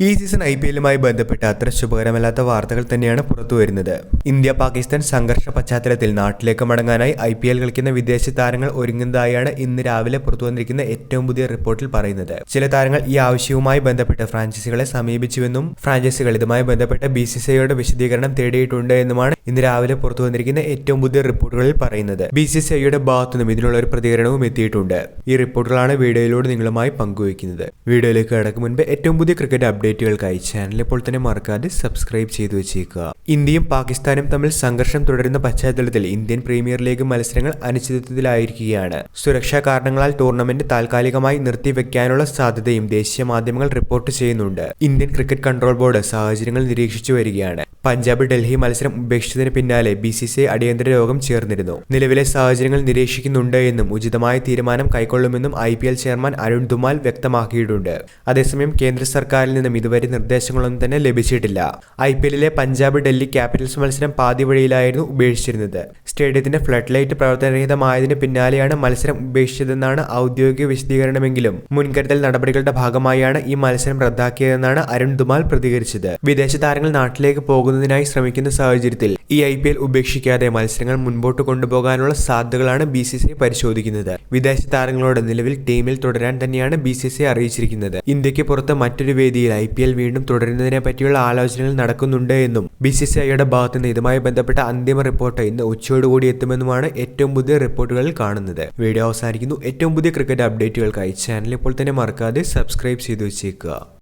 ഈ സീസൺ IPLുമായി ബന്ധപ്പെട്ട് അത്ര ശുഭകരമല്ലാത്ത വാർത്തകൾ തന്നെയാണ് പുറത്തുവരുന്നത്. ഇന്ത്യ-പാകിസ്ഥാൻ സംഘർഷ പശ്ചാത്തലത്തിൽ നാട്ടിലേക്ക് മടങ്ങാനായി IPL കളിക്കുന്ന വിദേശ താരങ്ങൾ ഒരുങ്ങുന്നതായാണ് ഇന്ന് രാവിലെ പുറത്തുവന്നിരിക്കുന്ന ഏറ്റവും പുതിയ റിപ്പോർട്ടിൽ പറയുന്നത്. ചില താരങ്ങൾ ഈ ആവശ്യവുമായി ബന്ധപ്പെട്ട് ഫ്രാഞ്ചൈസികളെ സമീപിച്ചുവെന്നും ഫ്രാഞ്ചൈസികൾ ഇതുമായി ബന്ധപ്പെട്ട BCCIയുടെ വിശദീകരണം തേടിയിട്ടുണ്ട് എന്നുമാണ് ഇന്ന് രാവിലെ പുറത്തുവന്നിരിക്കുന്ന ഏറ്റവും പുതിയ റിപ്പോർട്ടുകളിൽ പറയുന്നത്. BCCIയുടെ ഭാഗത്തുനിന്നും ഇതിനുള്ള ഒരു പ്രതികരണവും എത്തിയിട്ടുണ്ട്. ഈ റിപ്പോർട്ടുകളാണ് വീഡിയോയിലൂടെ നിങ്ങളുമായി പങ്കുവയ്ക്കുന്നത്. വീഡിയോയിലേക്ക് കടക്കും മുൻപ് ഏറ്റവും പുതിയ ക്രിക്കറ്റ് അപ്ഡേറ്റുകൾക്കായി ചാനൽ ഇപ്പോൾ തന്നെ മറക്കാതെ സബ്സ്ക്രൈബ് ചെയ്തു വെച്ചേക്കുക. ഇന്ത്യയും പാകിസ്ഥാനും തമ്മിൽ സംഘർഷം തുടരുന്ന പശ്ചാത്തലത്തിൽ ഇന്ത്യൻ പ്രീമിയർ ലീഗ് മത്സരങ്ങൾ അനിശ്ചിതത്വത്തിലായിരിക്കുകയാണ്. സുരക്ഷാ കാരണങ്ങളാൽ ടൂർണമെന്റ് താൽക്കാലികമായി നിർത്തിവെക്കാനുള്ള സാധ്യതയും ദേശീയ മാധ്യമങ്ങൾ റിപ്പോർട്ട് ചെയ്യുന്നുണ്ട്. ഇന്ത്യൻ ക്രിക്കറ്റ് കൺട്രോൾ ബോർഡ് സാഹചര്യങ്ങൾ നിരീക്ഷിച്ചു വരികയാണ്. പഞ്ചാബ് ഡൽഹി മത്സരം ഉപേക്ഷിച്ചതിന് പിന്നാലെ BCCI അടിയന്തര യോഗം ചേർന്നിരുന്നു. നിലവിലെ സാഹചര്യങ്ങൾ നിരീക്ഷിക്കുന്നുണ്ട് എന്നും ഉചിതമായ തീരുമാനം കൈക്കൊള്ളുമെന്നും IPL ചെയർമാൻ അരുൺ ധുമാൽ വ്യക്തമാക്കിയിട്ടുണ്ട്. അതേസമയം കേന്ദ്ര സർക്കാരിൽ നിന്നും ഇതുവരെ നിർദ്ദേശങ്ങളൊന്നും തന്നെ ലഭിച്ചിട്ടില്ല. IPLിലെ പഞ്ചാബ് ഡൽഹി ക്യാപിറ്റൽസ് മത്സരം പാതി വഴിയിലായിരുന്നു ഉപേക്ഷിച്ചിരുന്നത്. സ്റ്റേഡിയത്തിന്റെ ഫ്ലഡ് ലൈറ്റ് പ്രവർത്തനരഹിതമായതിന് പിന്നാലെയാണ് മത്സരം ഉപേക്ഷിച്ചതെന്നാണ് ഔദ്യോഗിക വിശദീകരണമെങ്കിലും മുൻകരുതൽ നടപടികളുടെ ഭാഗമായാണ് ഈ മത്സരം റദ്ദാക്കിയതെന്നാണ് അരുൺ ധുമാൽ പ്രതികരിച്ചത്. വിദേശ താരങ്ങൾ നാട്ടിലേക്ക് പോകുന്നതിനായി ശ്രമിക്കുന്ന സാഹചര്യത്തിൽ ഈ IPL ഉപേക്ഷിക്കാതെ മത്സരങ്ങൾ മുൻപോട്ട് കൊണ്ടുപോകാനുള്ള സാധ്യതകളാണ് BCCI പരിശോധിക്കുന്നത്. വിദേശ താരങ്ങളോട് നിലവിൽ ടീമിൽ തുടരാൻ തന്നെയാണ് BCCI അറിയിച്ചിരിക്കുന്നത്. ഇന്ത്യക്ക് പുറത്ത് മറ്റൊരു വേദിയിൽ IPL വീണ്ടും തുടരുന്നതിനെ പറ്റിയുള്ള ആലോചനകൾ നടക്കുന്നുണ്ട് എന്നും BCCIയുടെ ഭാഗത്തുനിന്ന് ഇതുമായി ബന്ധപ്പെട്ട അന്തിമ റിപ്പോർട്ട് ഇന്ന് ഉച്ചയോടുകൂടി എത്തുമെന്നുമാണ് ഏറ്റവും പുതിയ റിപ്പോർട്ടുകളിൽ കാണുന്നത്. വീഡിയോ അവസാനിക്കുന്നു. ഏറ്റവും പുതിയ ക്രിക്കറ്റ് അപ്ഡേറ്റുകൾക്കായി ചാനൽ ഇപ്പോൾ തന്നെ മറക്കാതെ സബ്സ്ക്രൈബ് ചെയ്തു വെച്ചേക്കുക.